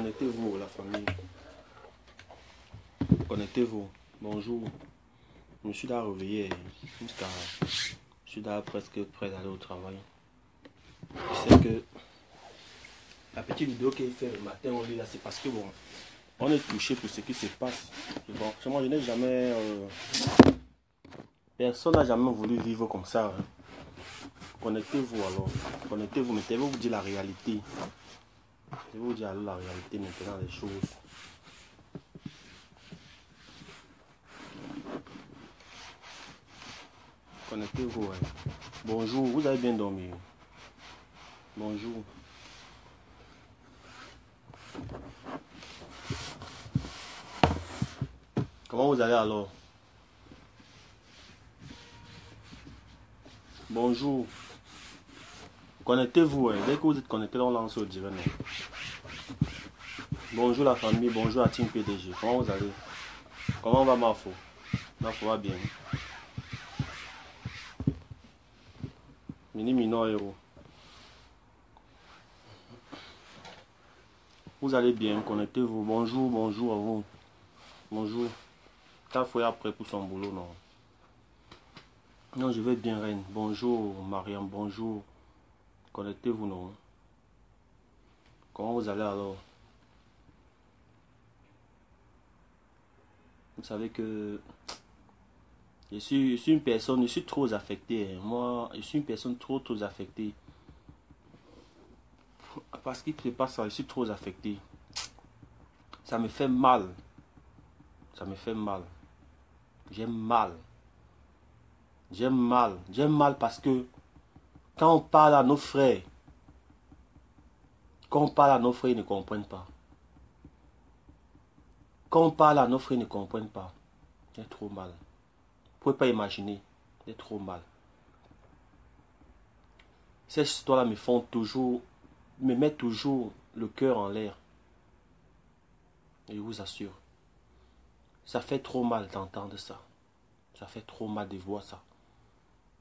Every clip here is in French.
Connectez-vous, la famille. Connectez-vous. Bonjour. Je me suis là réveillé. Je suis là presque prêt d'aller au travail. Je sais que la petite vidéo qu'il fait le matin au lit là, c'est parce que bon, on est touché pour ce qui se passe. Bon, moi je n'ai jamais... personne n'a jamais voulu vivre comme ça. Hein. Connectez-vous alors. Connectez-vous, mettez-vous vous dire la réalité. Je vais vous dire alors la réalité maintenant des choses. Connectez-vous. Hein. Bonjour, vous avez bien dormi. Bonjour. Comment vous allez alors? Bonjour. Connectez-vous. Hein. Dès que vous êtes connecté, on lance au direct. Bonjour la famille, bonjour à Team PDG. Comment vous allez? Comment va Mafo? Mafo va bien. Mini Mino Héros. Vous allez bien, connectez-vous. Bonjour, bonjour à vous. Bonjour. T'as fait après pour son boulot, non? Non, je vais bien, Reine. Bonjour, Mariam, bonjour. Connectez-vous, non? Comment vous allez alors? Vous savez que je suis une personne, je suis trop affecté. Hein. Moi, je suis une personne trop affectée. Parce qu'il se passe ça, je suis trop affecté. Ça me fait mal. Ça me fait mal. J'ai mal. J'ai mal. J'ai mal parce que quand on parle à nos frères, ils ne comprennent pas. Quand on parle à nos frères, ils ne comprennent pas. J'ai trop mal. Vous ne pouvez pas imaginer. J'ai trop mal. Ces histoires-là me font toujours, me mettent toujours le cœur en l'air. Et je vous assure. Ça fait trop mal d'entendre ça. Ça fait trop mal de voir ça.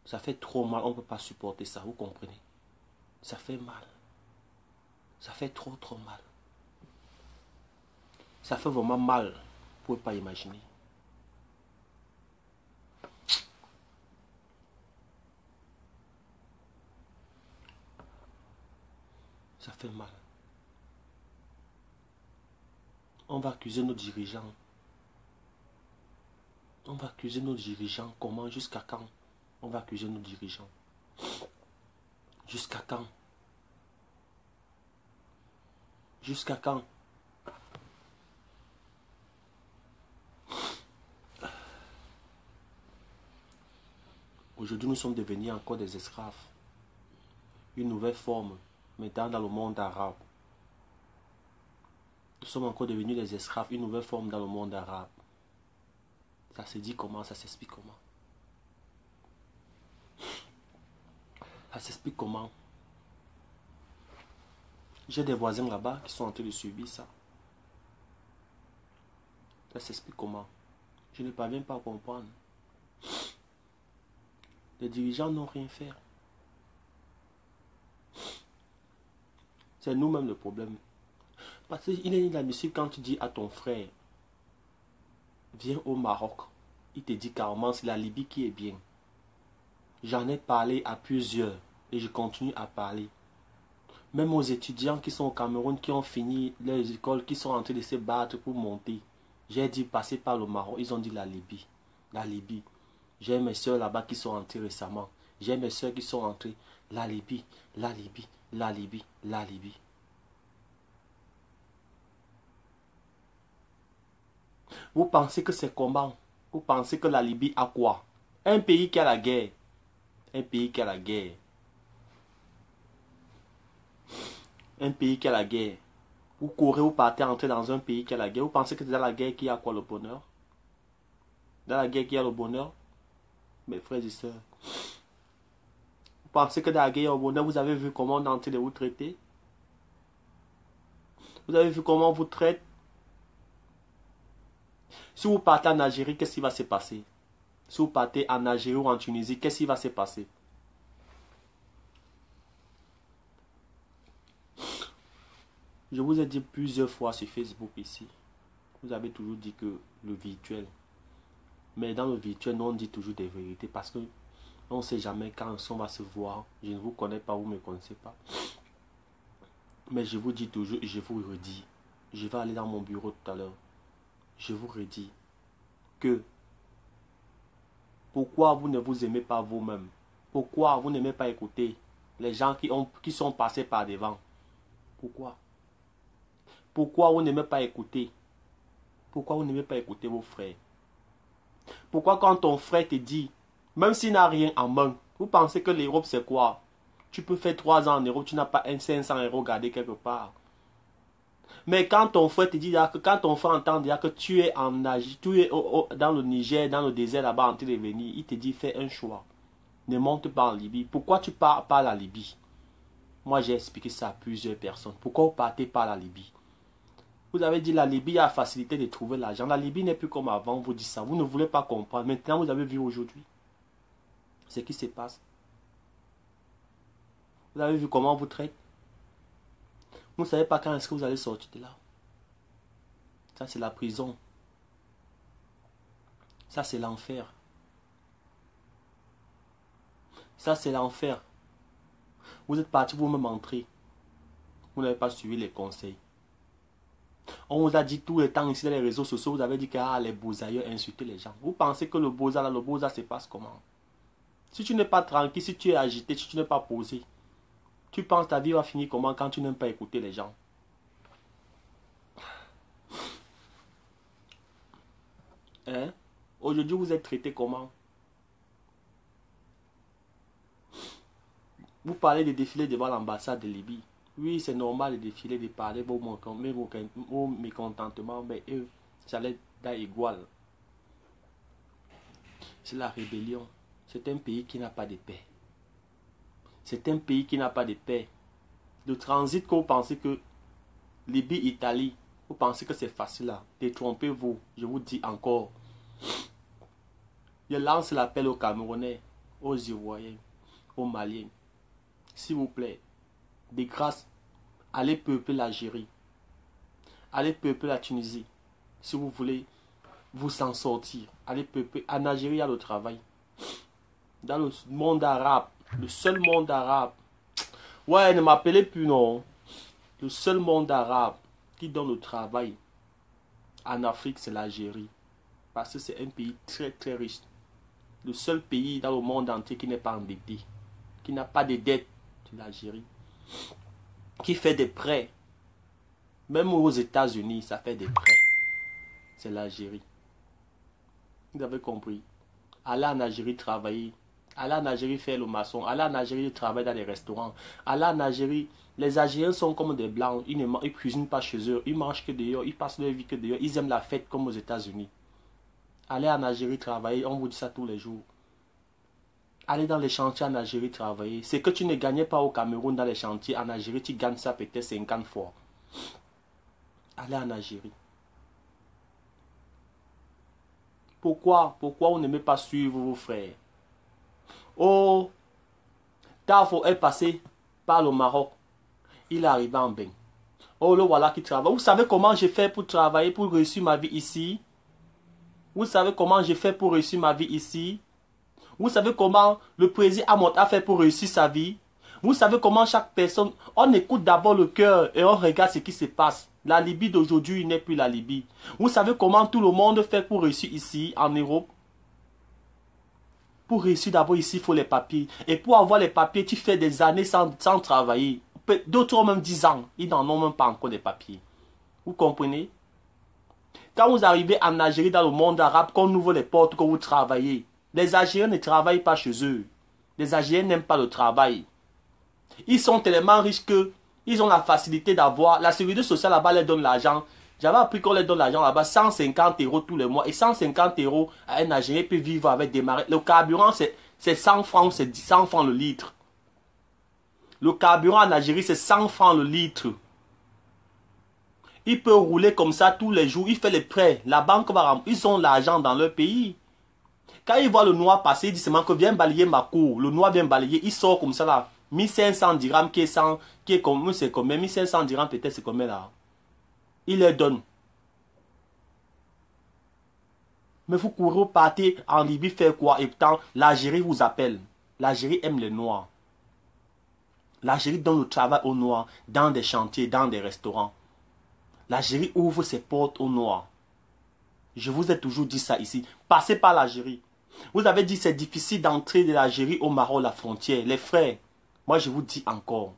Ça fait trop mal, on ne peut pas supporter ça, vous comprenez? Ça fait mal. Ça fait trop mal. Ça fait vraiment mal, vous ne pouvez pas imaginer. Ça fait mal. On va accuser nos dirigeants. On va accuser nos dirigeants. Comment? Jusqu'à quand? On va accuser nos dirigeants. Jusqu'à quand? Jusqu'à quand? Aujourd'hui, nous sommes devenus encore des esclaves. Une nouvelle forme, maintenant dans le monde arabe. Nous sommes encore devenus des esclaves, une nouvelle forme dans le monde arabe. Ça se dit comment? Ça s'explique comment? Ça s'explique comment? J'ai des voisins là-bas qui sont en train de subir ça. Ça s'explique comment? Je ne parviens pas à comprendre. Les dirigeants n'ont rien fait. C'est nous-mêmes le problème. Parce qu'il est inadmissible quand tu dis à ton frère, viens au Maroc. Il te dit carrément c'est la Libye qui est bien. J'en ai parlé à plusieurs et je continue à parler. Même aux étudiants qui sont au Cameroun, qui ont fini leurs écoles, qui sont en train de se battre pour monter. J'ai dit passer par le Maroc, ils ont dit la Libye. La Libye. J'ai mes soeurs là-bas qui sont entrées récemment. J'ai mes soeurs qui sont entrées. La Libye, la Libye, la Libye, la Libye. Vous pensez que c'est comment? Vous pensez que la Libye a quoi? Un pays qui a la guerre. Un pays qui a la guerre. Un pays qui a la guerre. Vous courez, vous partez entrer dans un pays qui a la guerre. Vous pensez que c'est dans la guerre qu'il y a quoi le bonheur? Dans la guerre qu'il y a le bonheur? Mes frères et sœurs. Vous pensez que dans la guerre il y a le bonheur? Vous avez vu comment on est en train de vous traiter? Vous avez vu comment on vous traite? Si vous partez en Algérie, qu'est-ce qui va se passer? Si vous partez en Algérie ou en Tunisie, qu'est-ce qui va se passer? Je vous ai dit plusieurs fois sur Facebook ici. Vous avez toujours dit que le virtuel. Mais dans le virtuel, nous on dit toujours des vérités parce que on ne sait jamais quand on va se voir. Je ne vous connais pas, vous ne me connaissez pas. Mais je vous dis toujours et je vous redis. Je vais aller dans mon bureau tout à l'heure. Je vous redis que pourquoi vous ne vous aimez pas vous-même? Pourquoi vous n'aimez pas écouter les gens qui sont passés par devant? Pourquoi? Pourquoi vous n'aimez pas écouter? Pourquoi vous n'aimez pas écouter vos frères? Pourquoi quand ton frère te dit, même s'il n'a rien en main, vous pensez que l'Europe c'est quoi? Tu peux faire 3 ans en Europe, tu n'as pas un 500 € gardé quelque part. Mais quand ton frère te dit, quand ton frère entend dire que tu es en Asie, tu es dans le Niger, dans le désert là-bas en train de venir, il te dit fais un choix. Ne monte pas en Libye. Pourquoi tu pars pas à la Libye? Moi j'ai expliqué ça à plusieurs personnes. Pourquoi vous partez pas à la Libye? Vous avez dit la Libye a la facilité de trouver l'argent. La Libye n'est plus comme avant, vous dites ça. Vous ne voulez pas comprendre. Maintenant vous avez vu aujourd'hui ce qui se passe. Vous avez vu comment on vous traite. Vous ne savez pas quand est-ce que vous allez sortir de là. Ça c'est la prison. Ça c'est l'enfer. Ça c'est l'enfer. Vous êtes parti vous-même entrer. Vous n'avez pas suivi les conseils. On vous a dit tout le temps ici dans les réseaux sociaux, vous avez dit que les beaux-ailleurs insultent les gens. Vous pensez que le beau-ça se passe comment? Si tu n'es pas tranquille, si tu es agité, si tu n'es pas posé, tu penses ta vie va finir comment quand tu n'aimes pas écouter les gens? Hein? Aujourd'hui, vous êtes traité comment? Vous parlez de défiler devant l'ambassade de Libye. Oui, c'est normal de défiler, de parler vos mécontentements, mais eux, ça les da égal. C'est la rébellion. C'est un pays qui n'a pas de paix. C'est un pays qui n'a pas de paix. Le transit que vous pensez que Libye, Italie, vous pensez que c'est facile là. Détrompez-vous, je vous dis encore. Je lance l'appel aux Camerounais, aux Ivoiriens, aux Maliens. S'il vous plaît, de grâce, allez peupler l'Algérie. Allez peupler la Tunisie. Si vous voulez vous en sortir. Allez peupler. En Algérie, il y a le travail. Dans le monde arabe, le seul monde arabe. Ouais, ne m'appelez plus non. Le seul monde arabe qui donne le travail en Afrique, c'est l'Algérie. Parce que c'est un pays très très riche. Le seul pays dans le monde entier qui n'est pas endetté. Qui n'a pas de dette. C'est l'Algérie. Qui fait des prêts. Même aux États-Unis, ça fait des prêts. C'est l'Algérie. Vous avez compris. Allez en Algérie travailler. Allez en Algérie faire le maçon. Allez en Algérie travailler dans les restaurants. Allez en Algérie. Les Algériens sont comme des blancs. Ils ne cuisinent pas chez eux. Ils mangent que dehors. Ils passent leur vie que dehors. Ils aiment la fête comme aux États-Unis. Allez en Algérie travailler. On vous dit ça tous les jours. Allez dans les chantiers en Algérie travailler. C'est que tu ne gagnais pas au Cameroun dans les chantiers. En Algérie, tu gagnes ça peut-être 50 fois. Allez en Algérie. Pourquoi vous n'aimez pas suivre vos frères? Oh, Tafo est passé par le Maroc. Il est arrivé en bain. Oh, le voilà qui travaille. Vous savez comment j'ai fait pour travailler, pour réussir ma vie ici? Vous savez comment j'ai fait pour réussir ma vie ici? Vous savez comment le président Amot a fait pour réussir sa vie? Vous savez comment chaque personne... On écoute d'abord le cœur et on regarde ce qui se passe. La Libye d'aujourd'hui n'est plus la Libye. Vous savez comment tout le monde fait pour réussir ici, en Europe? Pour réussir d'abord ici, il faut les papiers. Et pour avoir les papiers, tu fais des années sans travailler. D'autres ont même 10 ans. Ils n'en ont même pas encore des papiers. Vous comprenez? Quand vous arrivez en Algérie, dans le monde arabe, qu'on ouvre les portes, que vous travaillez, les Algériens ne travaillent pas chez eux. Les Algériens n'aiment pas le travail. Ils sont tellement riches que ils ont la facilité d'avoir. La sécurité sociale là-bas leur donne l'argent. J'avais appris qu'on leur donne l'argent là-bas, 150 € tous les mois. Et 150 € à un Algérien peut vivre avec des marées. Le carburant, c'est 100 francs, c'est 100 francs le litre. Le carburant en Algérie, c'est 100 francs le litre. Il peut rouler comme ça tous les jours. Il fait les prêts. La banque va remplir. Ils ont l'argent dans leur pays. Quand il voit le noir passer, il dit seulement que viens balayer ma cour. Le noir vient balayer. Il sort comme ça là. 1500 dirhams qui est comme, c'est combien? 1500 dirhams peut-être, c'est combien là? Il les donne. Mais vous courez, partez en Libye faire quoi? Et pourtant, l'Algérie vous appelle. L'Algérie aime les Noirs. L'Algérie donne le travail aux Noirs dans des chantiers, dans des restaurants. L'Algérie ouvre ses portes aux Noirs. Je vous ai toujours dit ça ici. Passez par l'Algérie. Vous avez dit que c'est difficile d'entrer de l'Algérie au Maroc, la frontière. Les frères, moi je vous dis encore.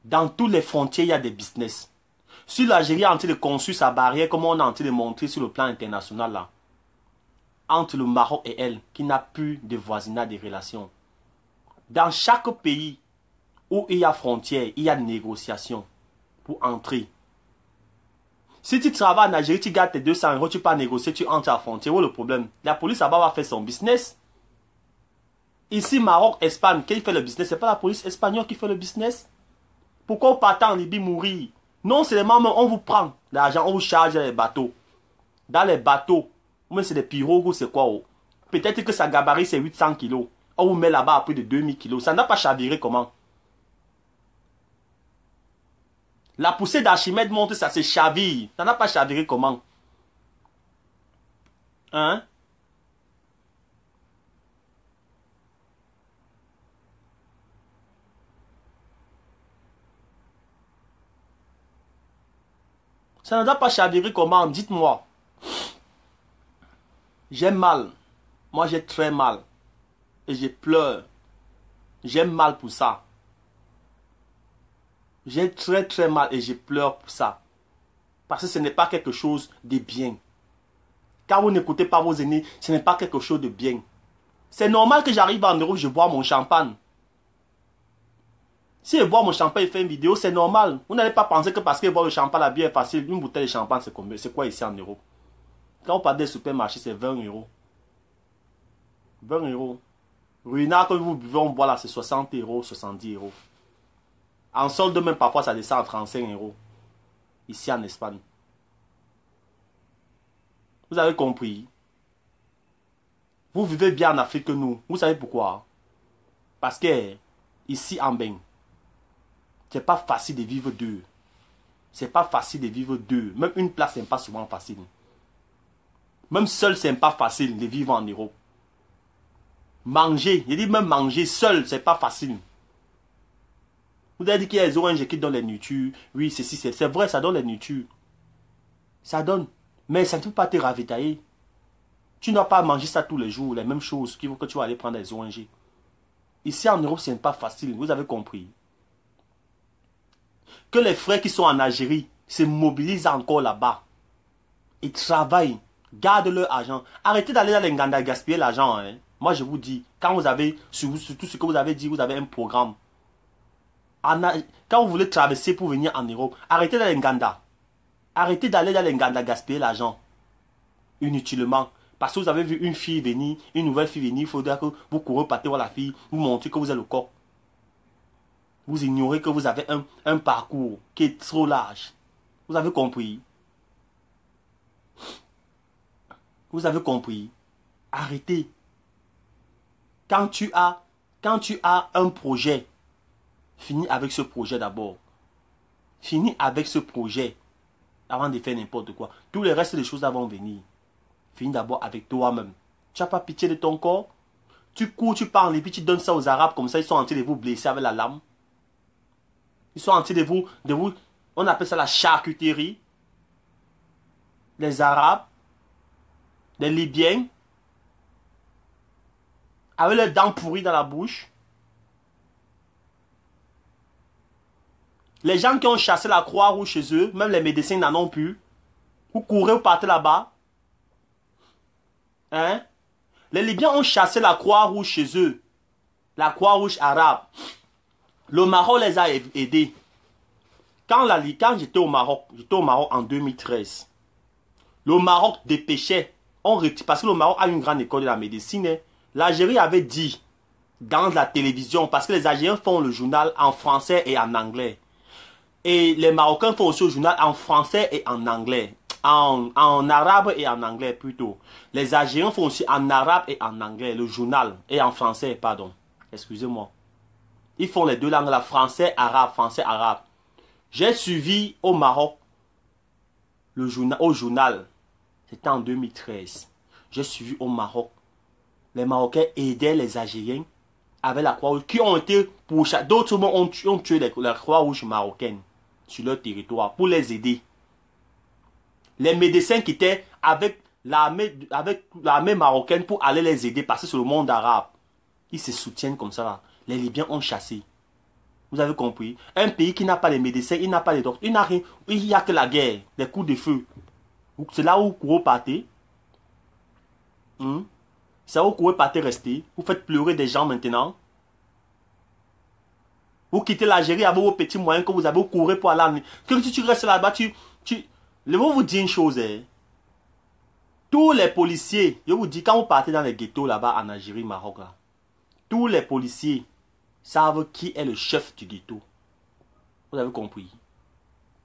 Dans toutes les frontières, il y a des business. Si l'Algérie est en train de construire sa barrière, comme on est en train de montrer sur le plan international là, entre le Maroc et elle, qui n'a plus de voisinage, de relations. Dans chaque pays où il y a frontière, il y a négociation pour entrer. Si tu travailles en Algérie, tu gardes tes 200 euros, tu peux négocier, tu entres à la frontière. Où est le problème? La police là-bas va faire son business. Ici, Maroc, Espagne, qui fait le business? Ce n'est pas la police espagnole qui fait le business. Pourquoi vous partez en Libye mourir? Non seulement on vous prend l'argent, on vous charge les bateaux. Dans les bateaux, mais c'est des pirogues ou c'est quoi? Peut-être que sa gabarit c'est 800 kilos. On vous met là-bas à plus de 2000 kilos. Ça n'a pas chaviré comment? La poussée d'Archimède montre que ça se chavire. Ça n'a pas chaviré comment? Hein? Ça ne doit pas chavirer comment? Dites-moi. J'ai mal. Moi, j'ai très mal. Et je pleure. J'ai mal pour ça. J'ai très très mal et je pleure pour ça. Parce que ce n'est pas quelque chose de bien. Quand vous n'écoutez pas vos aînés, ce n'est pas quelque chose de bien. C'est normal que j'arrive en Europe, je bois mon champagne. Si je bois mon champagne et fais une vidéo, c'est normal. Vous n'allez pas penser que parce que boire le champagne, la bière est facile. Une bouteille de champagne, c'est combien? C'est quoi ici en Europe? Quand on parle des supermarchés, c'est 20 euros. 20 euros. Ruinard, quand vous buvez, on boit là, c'est 60 euros, 70 euros. En solde même, parfois, ça descend à 35 euros. Ici en Espagne. Vous avez compris? Vous vivez bien en Afrique que nous. Vous savez pourquoi? Parce que ici en Bain, c'est pas facile de vivre deux. C'est pas facile de vivre deux. Même une place, c'est pas souvent facile. Même seul, c'est pas facile de vivre en Europe. Manger, je dis même manger seul, c'est pas facile. Vous avez dit qu'il y a les ONG qui donnent les nourritures. Oui, c'est vrai, ça donne les nourritures. Ça donne. Mais ça ne peut pas te ravitailler. Tu n'as pas mangé ça tous les jours, les mêmes choses qu'il faut que tu vas aller prendre les ONG. Ici en Europe, ce n'est pas facile, vous avez compris. Que les frères qui sont en Algérie se mobilisent encore là-bas. Ils travaillent, gardent leur argent. Arrêtez d'aller dans les Nganda gaspiller l'argent. Hein. Moi, je vous dis, quand vous avez, sur tout ce que vous avez dit, vous avez un programme. Quand vous voulez traverser pour venir en Europe, arrêtez d'aller Nganda. Arrêtez d'aller dans les Nganda gaspiller l'argent. Inutilement. Parce que vous avez vu une fille venir, une nouvelle fille venir, il faudra que vous courez partir voir la fille, vous montrez que vous êtes le corps. Vous ignorez que vous avez un parcours qui est trop large. Vous avez compris? Vous avez compris? Arrêtez. Quand tu as un projet, finis avec ce projet d'abord. Finis avec ce projet avant de faire n'importe quoi. Tous les restes des choses vont venir. Finis d'abord avec toi-même. Tu n'as pas pitié de ton corps? Tu cours, tu parles et puis tu donnes ça aux Arabes comme ça, ils sont en train de vous blesser avec la lame. Ils sont en train de vous, on appelle ça la charcuterie. Les Arabes, les Libyens, avec leurs dents pourries dans la bouche. Les gens qui ont chassé la Croix-Rouge chez eux, même les médecins n'en ont plus. Vous courez, vous partez là-bas. Hein? Les Libyens ont chassé la Croix-Rouge chez eux. La Croix-Rouge arabe. Le Maroc les a aidés. Quand j'étais au Maroc en 2013. Le Maroc dépêchait. Parce que le Maroc a une grande école de la médecine. L'Algérie avait dit dans la télévision, parce que les Algériens font le journal en français et en anglais. Et les Marocains font aussi le journal en français et en anglais. En arabe et en anglais plutôt. Les Algériens font aussi en arabe et en anglais, le journal. Et en français, pardon. Excusez-moi. Ils font les deux langues, là, français, arabe, français, arabe. J'ai suivi au Maroc, au journal, c'était en 2013. J'ai suivi au Maroc. Les Marocains aidaient les Algériens avec la Croix-Rouge, qui ont été pourchassés. D'autres ont tué la Croix-Rouge marocaine sur leur territoire pour les aider. Les médecins qui étaient avec l'armée marocaine pour aller les aider, parce que c'est le monde arabe. Ils se soutiennent comme ça là. Les Libyens ont chassé. Vous avez compris? Un pays qui n'a pas les médecins, il n'a pas les docteurs, il n'a rien. Il n'y a que la guerre, des coups de feu. C'est là où vous partez. C'est là où vous partez rester. Vous faites pleurer des gens maintenant. Vous quittez l'Algérie avec vos petits moyens que vous avez, vous courez pour aller en... Que si tu restes là-bas, je vais vous dire une chose. Tous les policiers, je vous dis, quand vous partez dans les ghettos là-bas en Algérie, Maroc, là, tous les policiers savent qui est le chef du ghetto. Vous avez compris?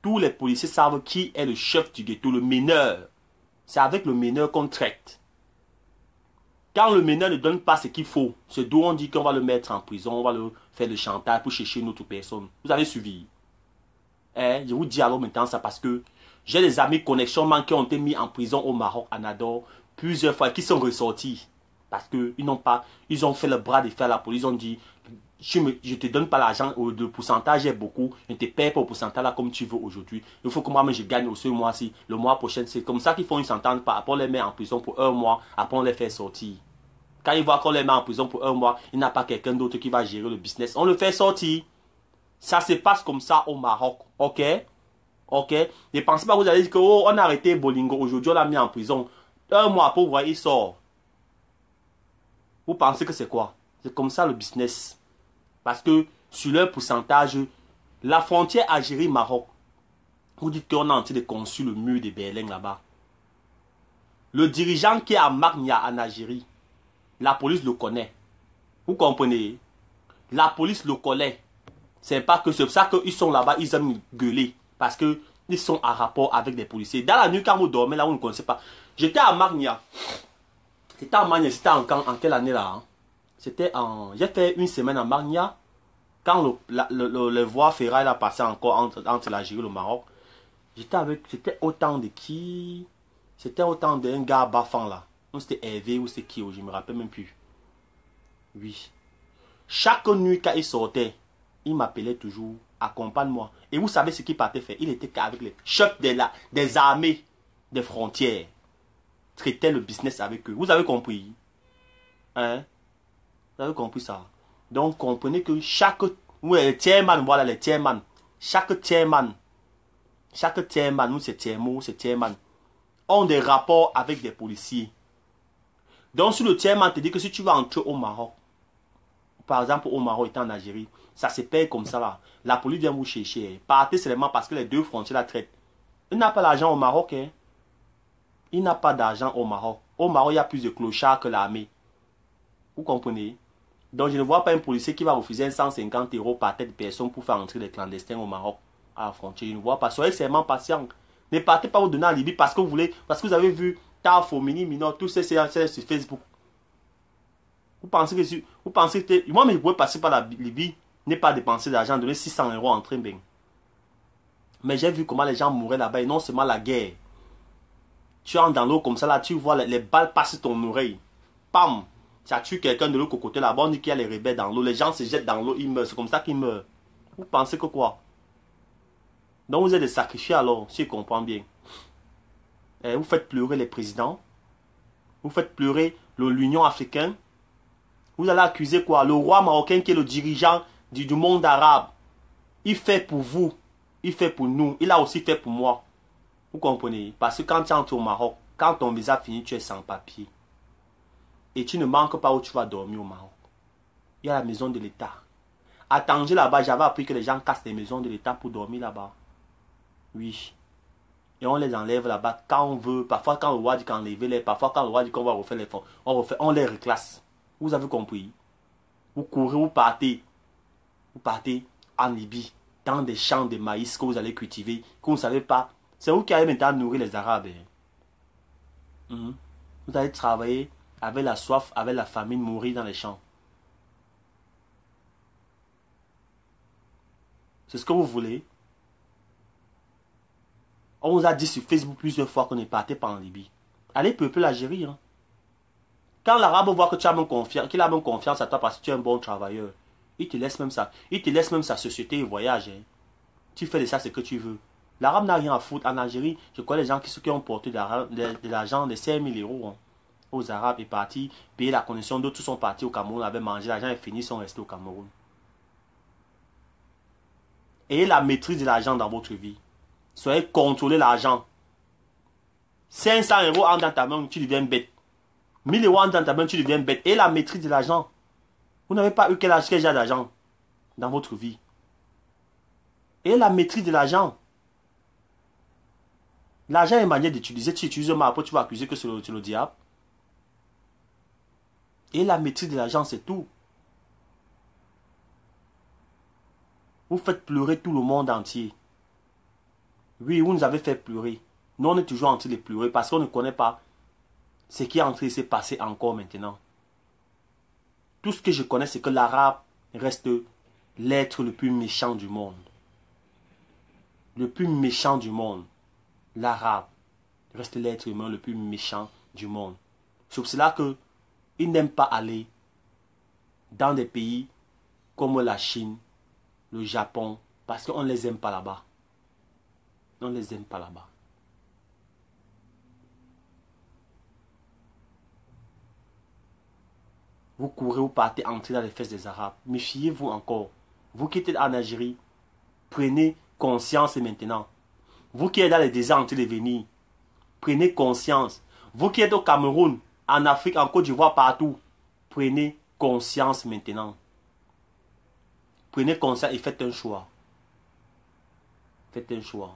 Tous les policiers savent qui est le chef du ghetto, le meneur. C'est avec le meneur qu'on traite. Quand le meneur ne donne pas ce qu'il faut, c'est d'où on dit qu'on va le mettre en prison, on va le faire le chantage pour chercher une autre personne. Vous avez suivi? Je vous dis alors maintenant ça parce que j'ai des amis connexion qui ont été mis en prison au Maroc, à Nador, plusieurs fois, qui sont ressortis. Parce qu'ils n'ont pas, ils ont fait le bras de fer à la police, ils ont dit, je ne te donne pas l'argent, le pourcentage est beaucoup, je ne te paye pas au pourcentage là comme tu veux aujourd'hui. Il faut que moi-même je gagne aussi ce mois-ci, le mois prochain. C'est comme ça qu'ils font une sentence, après on les met en prison pour un mois, après on les fait sortir. Quand ils voient qu'on les met en prison pour un mois, il n'y a pas quelqu'un d'autre qui va gérer le business. On le fait sortir. Ça se passe comme ça au Maroc. Ok? Ok? Ne pensez pas que vous allez dire que oh, on a arrêté Bolingo. Aujourd'hui, on l'a mis en prison. Un mois après, vous voyez, il sort. Vous pensez que c'est quoi? C'est comme ça le business. Parce que sur leur pourcentage, la frontière Algérie-Maroc, vous dites qu'on est en train de construire le mur de Berlin là-bas. Le dirigeant qui est à Magna en Algérie, la police le connaît. Vous comprenez? La police le connaît. C'est pas que c'est pour ça qu'ils sont là-bas, ils aiment gueuler. Parce qu'ils sont en rapport avec des policiers. Dans la nuit, quand vous dormez, là, vous ne connaissez pas. J'étais à Magna. C'était à Magna, c'était en quelle année là? Hein? C'était en... J'ai fait une semaine à Magna. Quand le voie ferrale a passé encore entre l'Algérie et le Maroc. C'était autant de qui? C'était autant d'un gars Bafan là. C'était Hervé ou c'est qui? Je ne me rappelle même plus. Oui. Chaque nuit quand il sortait, il m'appelait toujours, accompagne-moi. Et vous savez ce qu'il partait faire? Il était avec les chefs des armées des frontières. Traitait le business avec eux. Vous avez compris? Hein? Vous avez compris ça? Donc comprenez que chaque... Oui, les tiers-man, voilà les tiers-man. Chaque tiers-man, nous c'est tiers-mot, c'est tiers-man, ont des rapports avec des policiers. Donc si le tiers-man te dit que si tu vas entrer au Maroc, par exemple au Maroc étant en Algérie, ça se paye comme ça là. La police vient vous chercher. Partez seulement parce que les deux frontières la traitent. Il n'a pas d'argent au Maroc. Hein. Il n'a pas d'argent au Maroc. Au Maroc, il y a plus de clochards que l'armée. Vous comprenez? Donc je ne vois pas un policier qui va refuser 150 € par tête de personne pour faire entrer les clandestins au Maroc à la frontière. Je ne vois pas. Soyez seulement patient. Ne partez pas vous donner en Libye parce que vous voulez, parce que vous avez vu Tafo, Mini, Minor, tous ces sur Facebook. Vous pensez que moi, mais je pourrais passer par la Libye, ne pas dépenser d'argent, donner 600 € en train bien. Mais j'ai vu comment les gens mouraient là-bas et non seulement la guerre. Tu entres dans l'eau comme ça là, tu vois les balles passer ton oreille. Pam! Ça tue quelqu'un de l'autre côté là-bas, on dit qu'il y a les rebelles dans l'eau. Les gens se jettent dans l'eau, ils meurent. C'est comme ça qu'ils meurent. Vous pensez que quoi? Donc vous êtes des sacrifiés alors, si je comprends bien. Et vous faites pleurer les présidents. Vous faites pleurer l'Union africaine. Vous allez accuser quoi? Le roi marocain qui est le dirigeant du monde arabe. Il fait pour vous. Il fait pour nous. Il a aussi fait pour moi. Vous comprenez? Parce que quand tu entres au Maroc, quand ton visa finit, tu es sans papier. Et tu ne manques pas où tu vas dormir au Maroc. Il y a la maison de l'État. À Tanger là-bas, j'avais appris que les gens cassent les maisons de l'État pour dormir là-bas. Oui. Et on les enlève là-bas quand on veut. Parfois quand le roi dit qu'enlever-les. Parfois quand le roi dit qu'on va refaire les fonds. On les reclasse. Vous avez compris? Vous courez, vous partez. Vous partez en Libye. Dans des champs de maïs que vous allez cultiver. Que vous ne savez pas. C'est vous qui allez maintenant nourrir les Arabes. Vous allez travailler avec la soif, avec la famine, mourir dans les champs. C'est ce que vous voulez. On vous a dit sur Facebook plusieurs fois qu'on ne partait pas en Libye. Allez peupler l'Algérie. Hein. Quand l'Arabe voit que tu as même confiance, qu'il a même confiance à toi parce que tu es un bon travailleur, il te laisse même ça. Il te laisse même sa société et voyage. Hein. Tu fais de ça ce que tu veux. L'Arabe n'a rien à foutre. En Algérie, je connais les gens qui ont porté de l'argent de 5 000 euros hein, aux Arabes et partis, payer la connexion. D'autres sont partis au Cameroun, avaient mangé l'argent et fini, sont restés au Cameroun. Ayez la maîtrise de l'argent dans votre vie. Soyez contrôlez l'argent. 500 euros entrent dans ta main, tu deviens bête. 1000 euros entrent dans ta main, tu deviens bête. Et la maîtrise de l'argent. Vous n'avez pas eu quel genre d'argent dans votre vie. Et la maîtrise de l'argent. L'argent est une manière d'utiliser. Tu utilises mal, après tu vas accuser que c'est le diable. Et la maîtrise de l'argent, c'est tout. Vous faites pleurer tout le monde entier. Oui, vous nous avez fait pleurer. Nous, on est toujours en train de pleurer parce qu'on ne connaît pas ce qui est en train de se passer encore maintenant. Tout ce que je connais, c'est que l'arabe reste l'être le plus méchant du monde. Le plus méchant du monde. L'arabe reste l'être humain le plus méchant du monde. C'est pour cela qu'ils n'aiment pas aller dans des pays comme la Chine, le Japon, parce qu'on ne les aime pas là-bas. On ne les aime pas là-bas. Vous courez, vous partez entrer dans les fesses des Arabes. Méfiez-vous encore. Vous qui êtes en Algérie, prenez conscience maintenant. Vous qui êtes dans les déserts en train de venir, prenez conscience. Vous qui êtes au Cameroun, en Afrique, en Côte d'Ivoire, partout, prenez conscience maintenant. Prenez conscience et faites un choix. Faites un choix.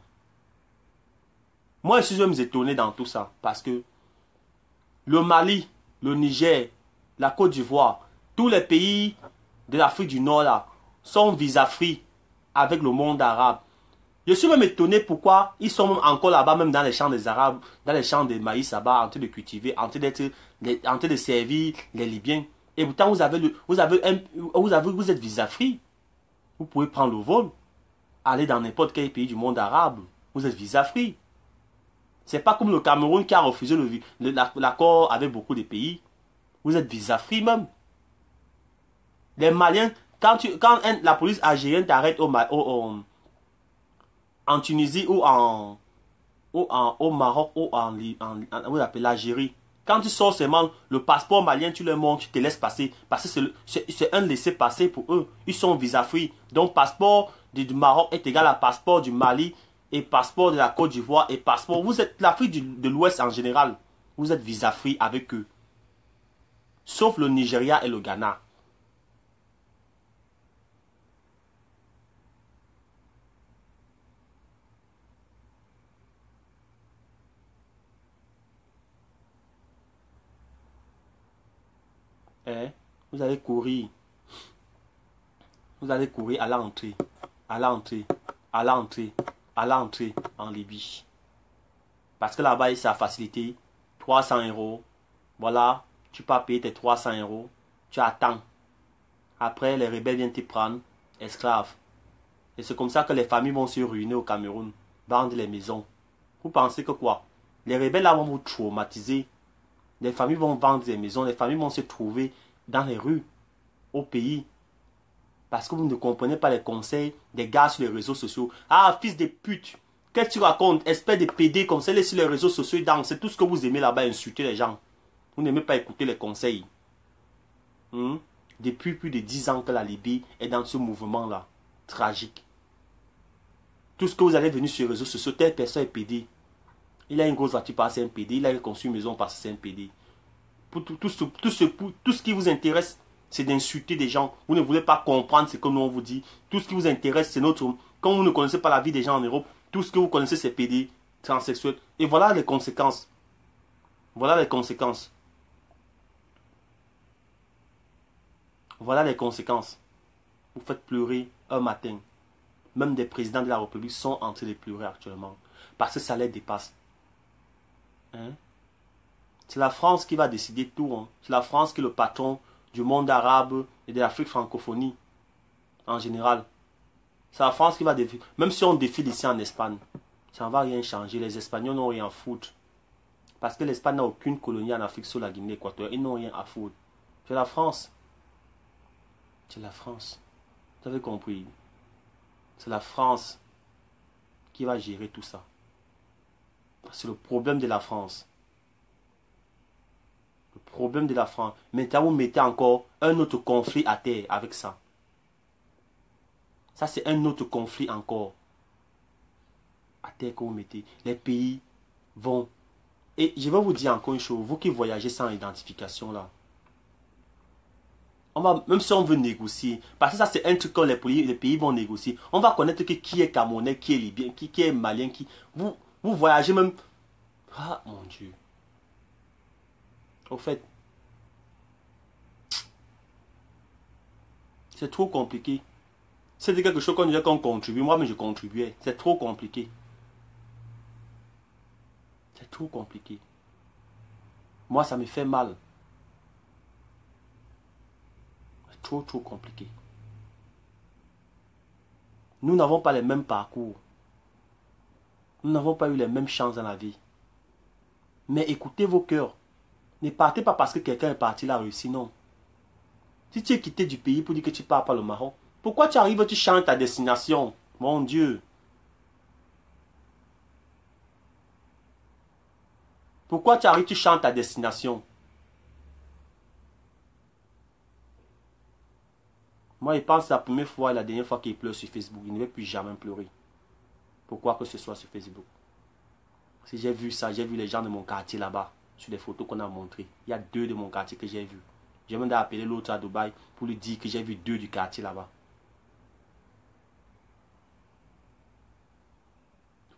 Moi, je suis même étonné dans tout ça. Parce que le Mali, le Niger, la Côte d'Ivoire, tous les pays de l'Afrique du Nord là, sont visa-free avec le monde arabe. Je suis même étonné pourquoi ils sont même encore là-bas, même dans les champs des Arabes, dans les champs de maïs là-bas, en train de cultiver, en train de servir les Libyens. Et pourtant, vous êtes visa-free. Vous pouvez prendre le vol, aller dans n'importe quel pays du monde arabe. Vous êtes visa-free. C'est pas comme le Cameroun qui a refusé l'accord avec beaucoup de pays. Vous êtes visa-free même. Les Maliens, quand la police algérienne t'arrête en Tunisie ou au Maroc ou vous appelez l'Algérie, quand tu sors seulement le passeport malien, tu leur montres, tu te laisses passer. Parce que c'est un laisser-passer pour eux. Ils sont visa-free. Donc, passeport du Maroc est égal à passeport du Mali et passeport de la Côte d'Ivoire et passeport. Vous êtes l'Afrique de l'Ouest en général. Vous êtes visa-free avec eux. Sauf le Nigeria et le Ghana. Vous allez courir. Vous allez courir à l'entrée. À l'entrée. À l'entrée. À l'entrée en Libye. Parce que là-bas, c'est la facilité. 300 euros. Voilà. Tu peux payer tes 300 euros. Tu attends. Après, les rebelles viennent te prendre. Esclaves. Et c'est comme ça que les familles vont se ruiner au Cameroun. Vendre les maisons. Vous pensez que quoi? Les rebelles là vont vous traumatiser. Les familles vont vendre des maisons. Les familles vont se trouver dans les rues. Au pays. Parce que vous ne comprenez pas les conseils des gars sur les réseaux sociaux. Ah, fils de pute. Qu'est-ce que tu racontes? Espèce de PD comme ça, sur les réseaux sociaux. C'est tout ce que vous aimez là-bas, insulter les gens. Vous n'aimez pas écouter les conseils. Depuis plus de 10 ans que la Libye est dans ce mouvement-là. Tragique. Tout ce que vous allez venir sur les réseaux sociaux, telle personne est PD. Il a une grosse voiture parce que c'est un PD. Il a construit une maison parce que c'est un PD. Tout ce qui vous intéresse, c'est d'insulter des gens. Vous ne voulez pas comprendre ce que nous on vous dit. Tout ce qui vous intéresse, c'est notre... Quand vous ne connaissez pas la vie des gens en Europe, tout ce que vous connaissez, c'est PD, transsexuel. Et voilà les conséquences. Voilà les conséquences. Voilà les conséquences. Vous faites pleurer un matin. Même des présidents de la République sont en train de pleurer actuellement. Parce que ça les dépasse. C'est la France qui va décider tout. C'est la France qui est le patron du monde arabe et de l'Afrique francophonie. En général. C'est la France qui va défier. Même si on défile ici en Espagne, ça ne va rien changer. Les Espagnols n'ont rien à foutre. Parce que l'Espagne n'a aucune colonie en Afrique sur la Guinée équatoriale. Ils n'ont rien à foutre. C'est la France. C'est la France. Vous avez compris? C'est la France qui va gérer tout ça. C'est le problème de la France. Le problème de la France. Maintenant, vous mettez encore un autre conflit à terre avec ça. Ça, c'est un autre conflit encore. À terre que vous mettez. Les pays vont... Et je vais vous dire encore une chose. Vous qui voyagez sans identification là. On va, même si on veut négocier, parce que ça c'est un truc que les pays vont négocier. On va connaître qui est Camerounais, qui est Libyen, qui est Malien, vous voyagez même. Ah mon Dieu. Au fait, c'est trop compliqué. C'est quelque chose qu'on disait qu'on contribue. Moi, mais je contribuais. C'est trop compliqué. C'est trop compliqué. Moi, ça me fait mal. C'est trop compliqué. Nous n'avons pas les mêmes parcours. Nous n'avons pas eu les mêmes chances dans la vie. Mais écoutez vos cœurs. Ne partez pas parce que quelqu'un est parti là réussi, non. Si tu es quitté du pays pour dire que tu pars pas le Maroc, pourquoi tu arrives, tu changes ta destination? Mon Dieu. Pourquoi tu arrives, tu changes ta destination? Moi, je pense que c'est la première fois et la dernière fois qu'il pleure sur Facebook. Il ne va plus jamais pleurer. Pourquoi que ce soit sur Facebook? Si j'ai vu ça, j'ai vu les gens de mon quartier là-bas, sur les photos qu'on a montrées. Il y a 2 de mon quartier que j'ai vu. J'ai même appelé l'autre à Dubaï pour lui dire que j'ai vu 2 du quartier là-bas.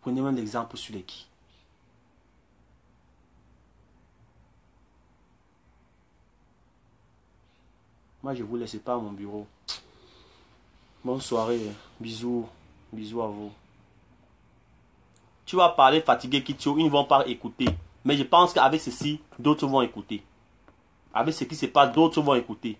Prenez même l'exemple sur les qui. Moi, je vous laisse pas à mon bureau. Bonne soirée. Bisous. Bisous à vous. Tu vas parler fatigué, Kitio. Ils ne vont pas écouter. Mais je pense qu'avec ceci, d'autres vont écouter. Avec ce qui se passe, d'autres vont écouter.